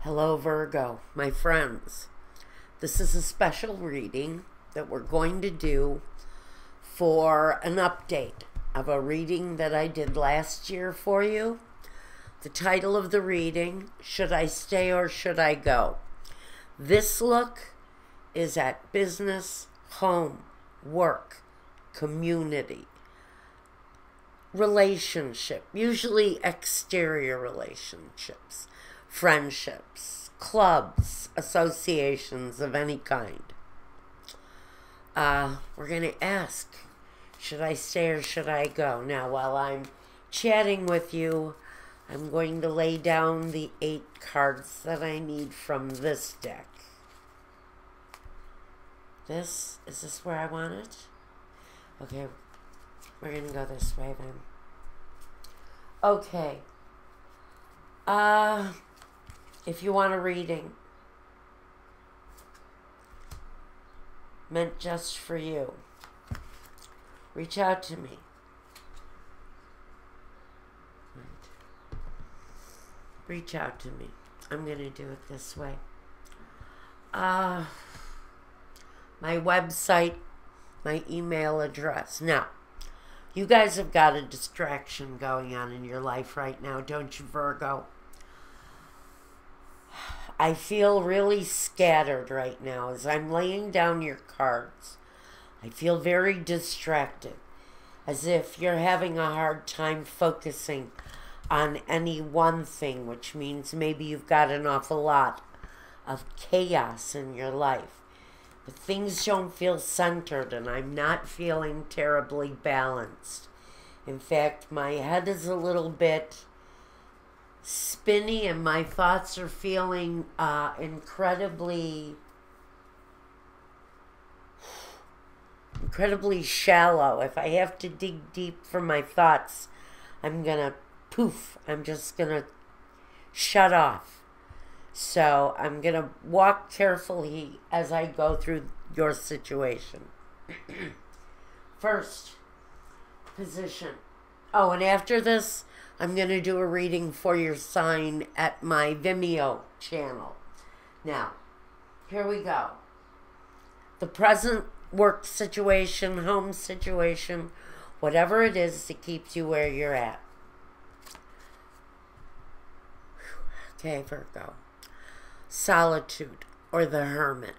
Hello, Virgo, my friends. This is a special reading that we're going to do for an update of a reading that I did last year for you. The title of the reading, Should I Stay or Should I Go? This look is at business, home, work, community, relationship, usually exterior relationships, friendships, clubs, associations of any kind. We're going to ask, should I stay or should I go? Now, while I'm chatting with you, I'm going to lay down the 8 cards that I need from this deck. Is this where I want it? Okay, we're going to go this way then. Okay. If you want a reading meant just for you, reach out to me. Reach out to me. I'm going to do it this way. My website, my email address. Now, you guys have got a distraction going on in your life right now, don't you, Virgo? I feel really scattered right now as I'm laying down your cards. I feel very distracted, as if you're having a hard time focusing on any one thing, which means maybe you've got an awful lot of chaos in your life. But things don't feel centered, and I'm not feeling terribly balanced. In fact, my head is a little bit spinny, and my thoughts are feeling incredibly shallow. If I have to dig deep for my thoughts, I'm gonna poof. I'm just gonna shut off. So I'm gonna walk carefully as I go through your situation. First position. Oh, and after this, I'm going to do a reading for your sign at my Vimeo channel. Now, here we go. The present work situation, home situation, whatever it is that keeps you where you're at. Okay, Virgo. Solitude or the Hermit.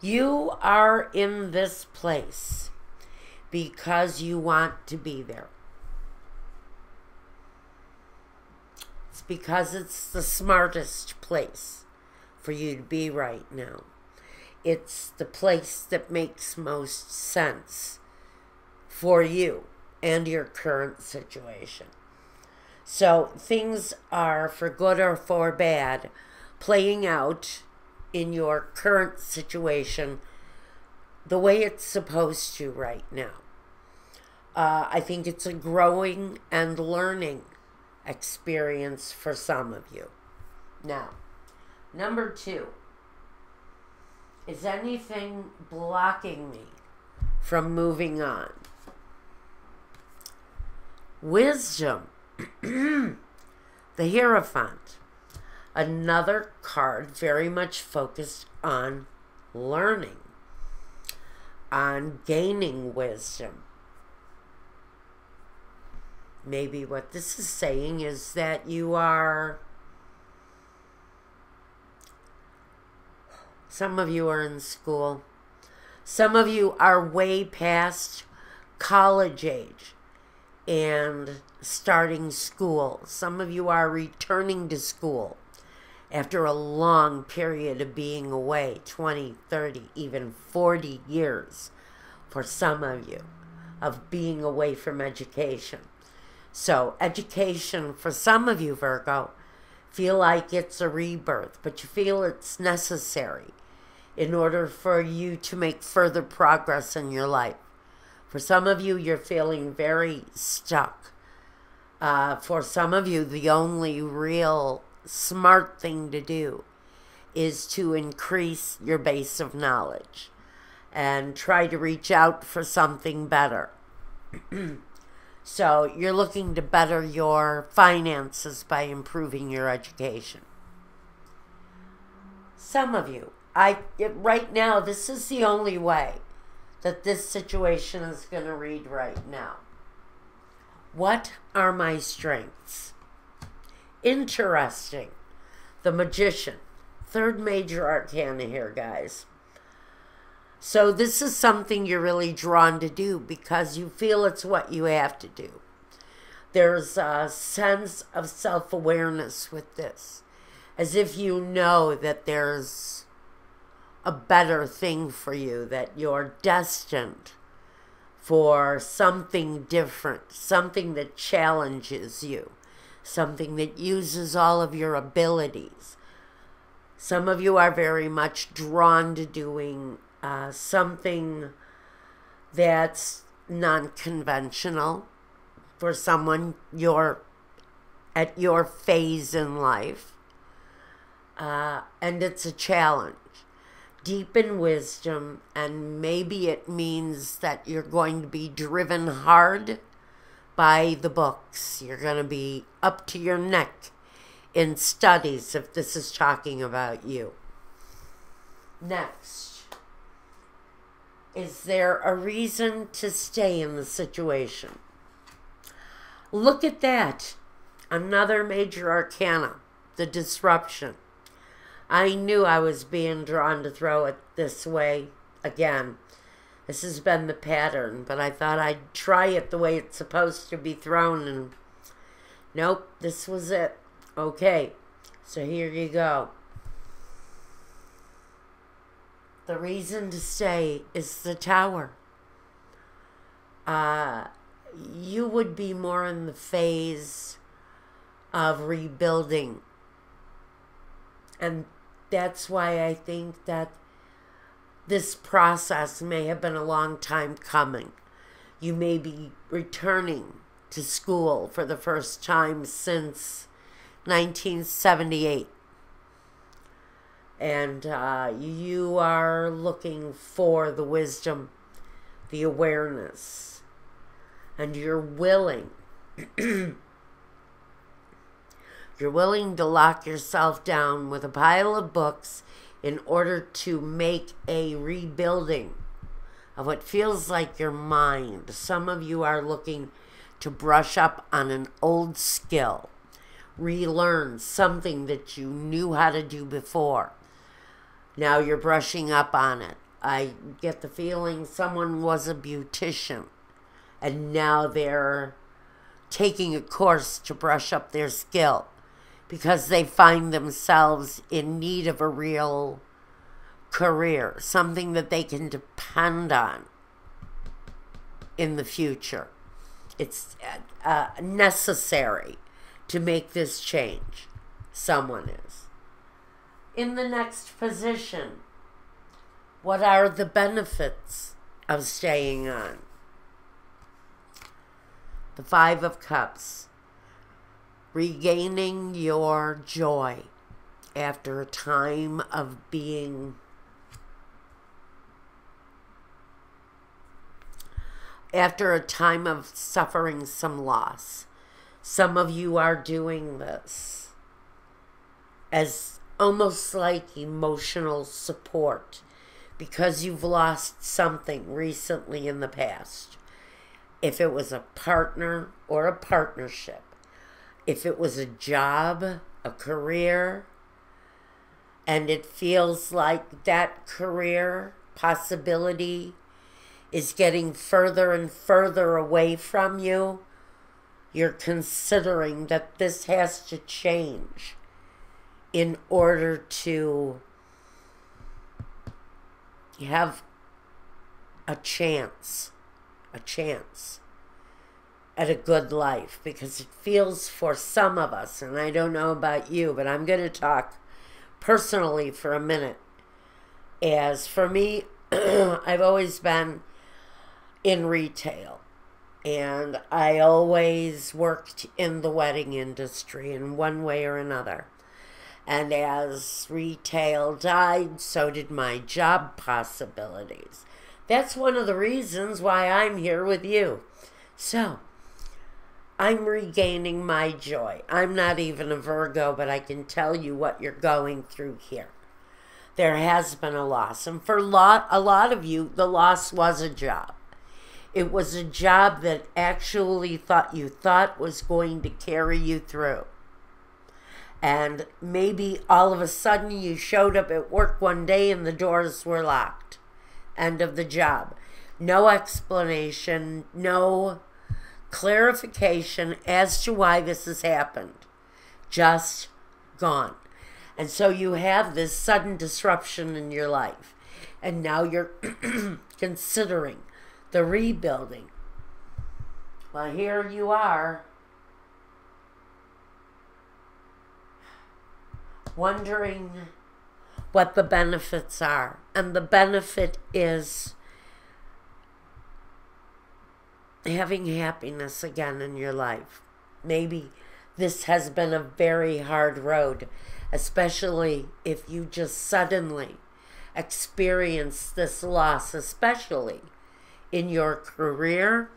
You are in this place because you want to be there. It's because it's the smartest place for you to be right now. It's the place that makes most sense for you and your current situation. So things are, for good or for bad, playing out in your current situation the way it's supposed to right now. I think it's a growing and learning experience for some of you. Now, number 2. Is anything blocking me from moving on? Wisdom. The Hierophant. Another card very much focused on learning, on gaining wisdom. Maybe what this is saying is that you are, some of you are in school. Some of you are way past college age and starting school. Some of you are returning to school after a long period of being away, 20, 30, even 40 years for some of you, of being away from education. So education for some of you, Virgo, feel like it's a rebirth, but you feel it's necessary in order for you to make further progress in your life. For some of you, you're feeling very stuck. For some of you, the only real smart thing to do is to increase your base of knowledge and try to reach out for something better. So you're looking to better your finances by improving your education. Some of you, right now, this is the only way that this situation is going to read right now. What are my strengths? Interesting. The Magician. Third major arcana here, guys. So this is something you're really drawn to do because you feel it's what you have to do. There's a sense of self-awareness with this, as if you know that there's a better thing for you, that you're destined for something different, something that challenges you, something that uses all of your abilities. Some of you are very much drawn to doing something that's non-conventional for someone at your phase in life. And it's a challenge. Deep in wisdom, and maybe it means that you're going to be driven hard by the books. You're going to be up to your neck in studies if this is talking about you. Next, is there a reason to stay in the situation? Look at that. Another major arcana, the Disruption. I knew I was being drawn to throw it this way again. This has been the pattern, but I thought I'd try it the way it's supposed to be thrown, and nope, this was it. Okay, so here you go. The reason to stay is the Tower. You would be more in the phase of rebuilding. And that's why I think that this process may have been a long time coming. You may be returning to school for the first time since 1978. And you are looking for the wisdom, the awareness, and you're willing. You're willing to lock yourself down with a pile of books in order to make a rebuilding of what feels like your mind. Some of you are looking to brush up on an old skill, relearn something that you knew how to do before. Now you're brushing up on it. I get the feeling someone was a beautician and now they're taking a course to brush up their skill because they find themselves in need of a real career, something that they can depend on in the future. It's necessary to make this change. Someone is. In the next position, what are the benefits of staying on? The Five of Cups. Regaining your joy after a time of being suffering some loss. Some of you are doing this as almost like emotional support because you've lost something recently in the past. If it was a partner or a partnership, if it was a job, a career, and it feels like that career possibility is getting further and further away from you, you're considering that this has to change in order to have a chance at a good life, because it feels for some of us, and I don't know about you, but I'm going to talk personally for a minute. As for me, I've always been in retail, and I always worked in the wedding industry in one way or another. And as retail died, so did my job possibilities. That's one of the reasons why I'm here with you. So, I'm regaining my joy. I'm not even a Virgo, but I can tell you what you're going through here. There has been a loss. And for a lot of you, the loss was a job. It was a job that actually you thought was going to carry you through. And maybe all of a sudden you showed up at work one day and the doors were locked. End of the job. No explanation, no clarification as to why this has happened. Just gone. And so you have this sudden disruption in your life. And now you're considering the rebuilding. Well, here you are, wondering what the benefits are. And the benefit is having happiness again in your life. Maybe this has been a very hard road, especially if you just suddenly experience this loss, especially in your career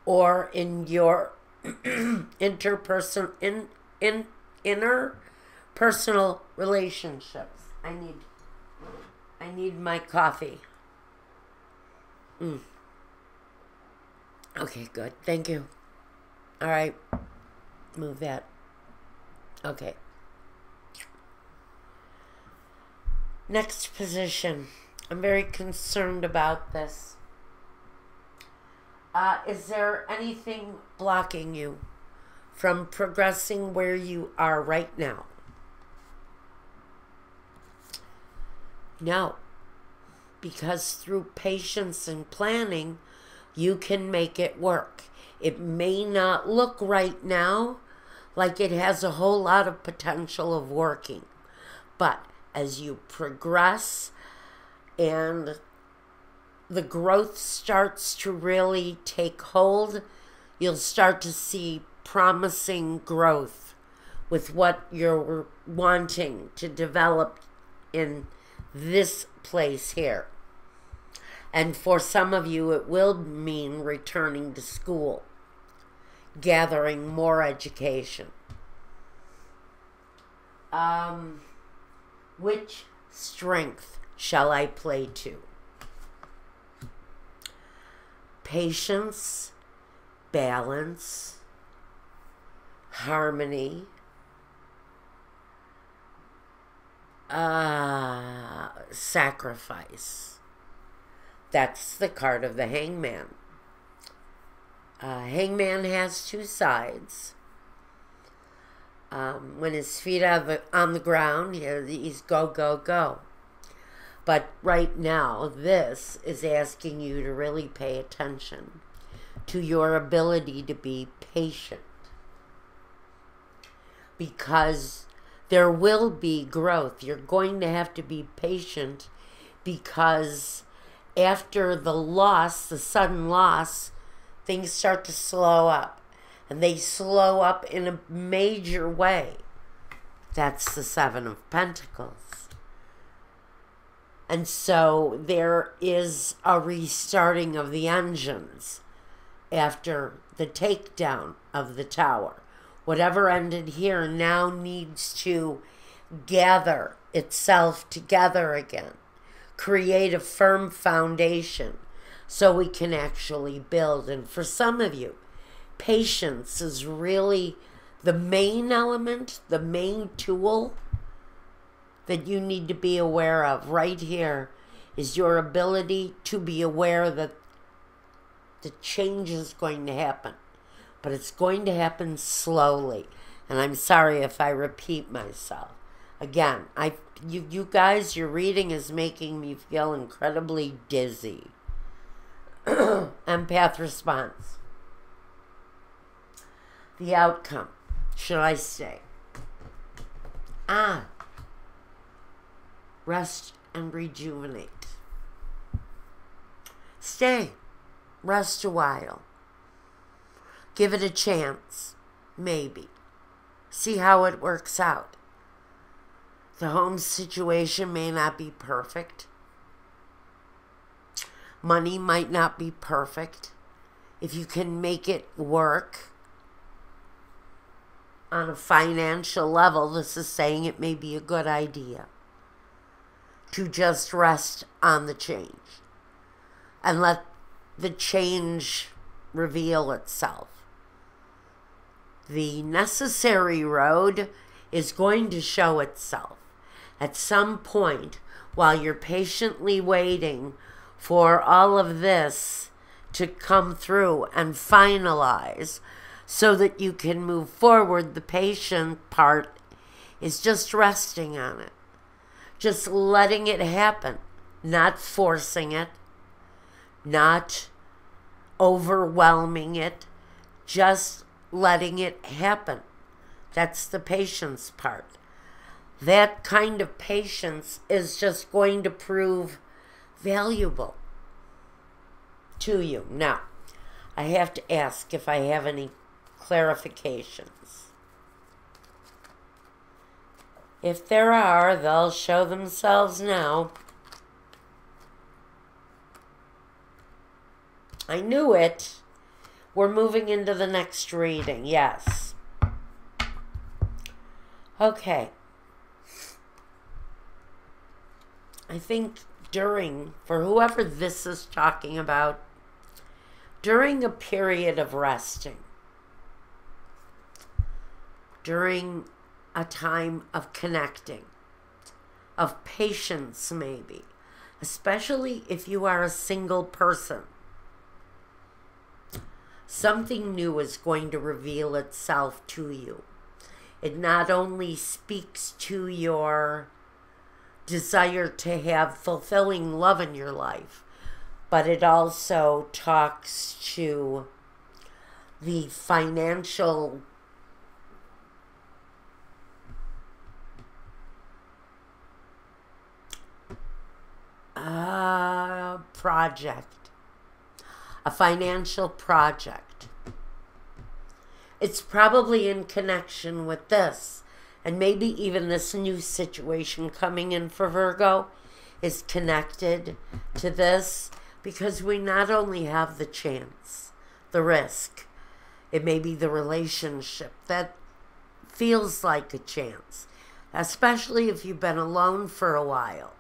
or in your interpersonal relationships. I need my coffee. Okay, good. Thank you. All right. Move that. Okay. Next position. I'm very concerned about this. Is there anything blocking you from progressing where you are right now? No. Because through patience and planning, you can make it work. It may not look right now like it has a whole lot of potential of working. But as you progress and the growth starts to really take hold, you'll start to see promising growth with what you're wanting to develop in this place here. And for some of you, it will mean returning to school, gathering more education. Which strength shall I play to? Patience, balance, harmony, sacrifice. That's the card of the Hangman. Hangman has two sides. When his feet are on the ground, he's go, go, go. But right now, this is asking you to really pay attention to your ability to be patient. Because there will be growth. You're going to have to be patient because after the loss, the sudden loss, things start to slow up. And they slow up in a major way. That's the Seven of Pentacles. And so there is a restarting of the engines after the takedown of the tower. Whatever ended here now needs to gather itself together again. Create a firm foundation so we can actually build. And for some of you, patience is really the main element, the main tool that you need to be aware of. Right here is your ability to be aware that the change is going to happen. But it's going to happen slowly. And I'm sorry if I repeat myself. Again, you guys, your reading is making me feel incredibly dizzy. Empath response. The outcome. Should I stay? Rest and rejuvenate. Stay. Rest a while. Give it a chance. Maybe. See how it works out. The home situation may not be perfect. Money might not be perfect. If you can make it work, on a financial level, this is saying it may be a good idea to just rest on the change and let the change reveal itself. The necessary road is going to show itself at some point while you're patiently waiting for all of this to come through and finalize so that you can move forward. The patient part is just resting on it, just letting it happen, not forcing it, not overwhelming it, just letting it happen. That's the patience part. That kind of patience is just going to prove valuable to you. Now, I have to ask if I have any clarifications. If there are, they'll show themselves now. I knew it. We're moving into the next reading. Yes. Okay. I think for whoever this is talking about, during a period of resting, during a time of connecting, of patience maybe, especially if you are a single person, something new is going to reveal itself to you. It not only speaks to your desire to have fulfilling love in your life, but it also talks to the financial project, a financial project. It's probably in connection with this, and maybe even this new situation coming in for Virgo is connected to this, because we not only have the chance, the risk, it may be the relationship that feels like a chance, especially if you've been alone for a while,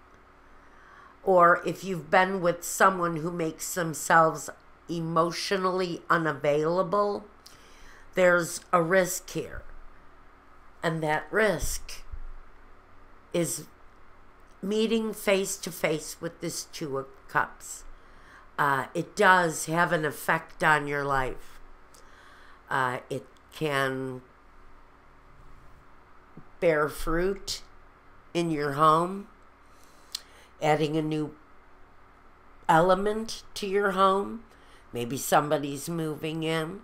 or if you've been with someone who makes themselves emotionally unavailable. There's a risk here. And that risk is meeting face to face with this Two of Cups. It does have an effect on your life. It can bear fruit in your home, adding a new element to your home. Maybe somebody's moving in.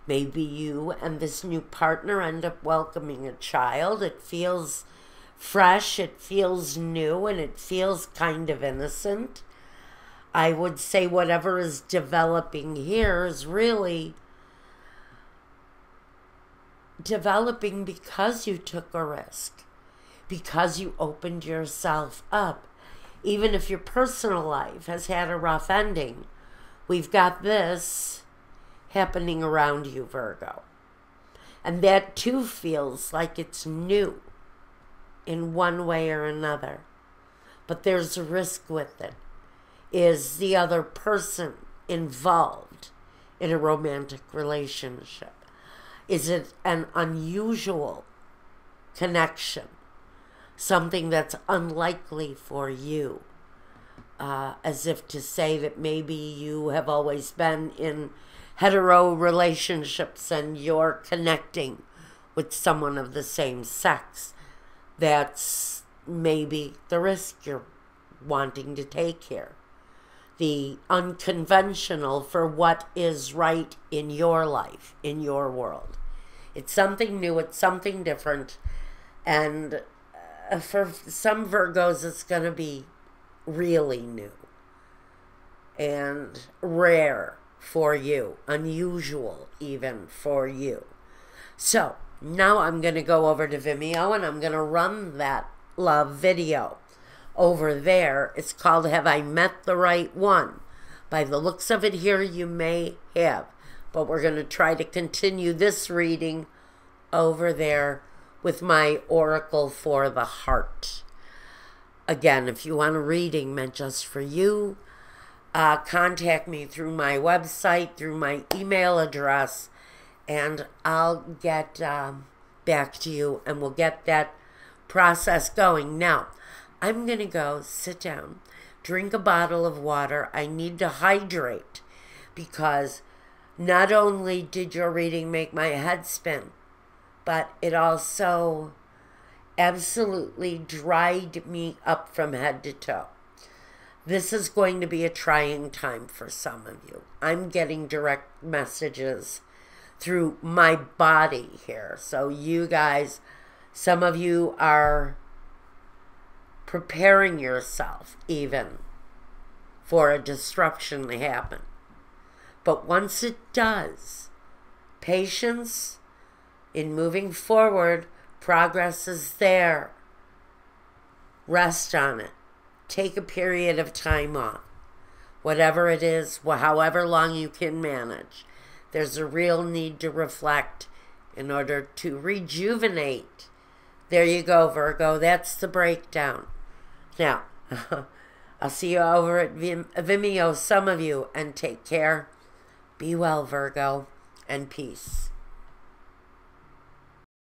Maybe you and this new partner end up welcoming a child. It feels fresh, it feels new, and it feels kind of innocent. I would say whatever is developing here is really developing because you took a risk, because you opened yourself up. Even if your personal life has had a rough ending, we've got this happening around you, Virgo. And that too feels like it's new in one way or another. But there's a risk with it. Is the other person involved in a romantic relationship? Is it an unusual connection? Something that's unlikely for you? As if to say that maybe you have always been in hetero relationships and you're connecting with someone of the same sex. That's maybe the risk you're wanting to take here. The unconventional for what is right in your life, in your world. It's something new, it's something different, and for some Virgos it's going to be really new and rare for you, unusual even for you. So now I'm going to go over to Vimeo and I'm going to run that love video over there. It's called Have I Met the Right One? By the looks of it here, you may have, but we're going to try to continue this reading over there with my Oracle for the Heart. Again, if you want a reading meant just for you, contact me through my website, through my email address, and I'll get back to you, and we'll get that process going. Now, I'm going to go sit down, drink a bottle of water. I need to hydrate because not only did your reading make my head spin, but it also absolutely dried me up from head to toe. This is going to be a trying time for some of you. I'm getting direct messages through my body here. So you guys, some of you are preparing yourself even for a disruption to happen. But once it does, patience in moving forward, progress is there. Rest on it. Take a period of time off. Whatever it is, however long you can manage. There's a real need to reflect in order to rejuvenate. There you go, Virgo. That's the breakdown. Now, I'll see you over at Vimeo, some of you, and take care. Be well, Virgo, and peace.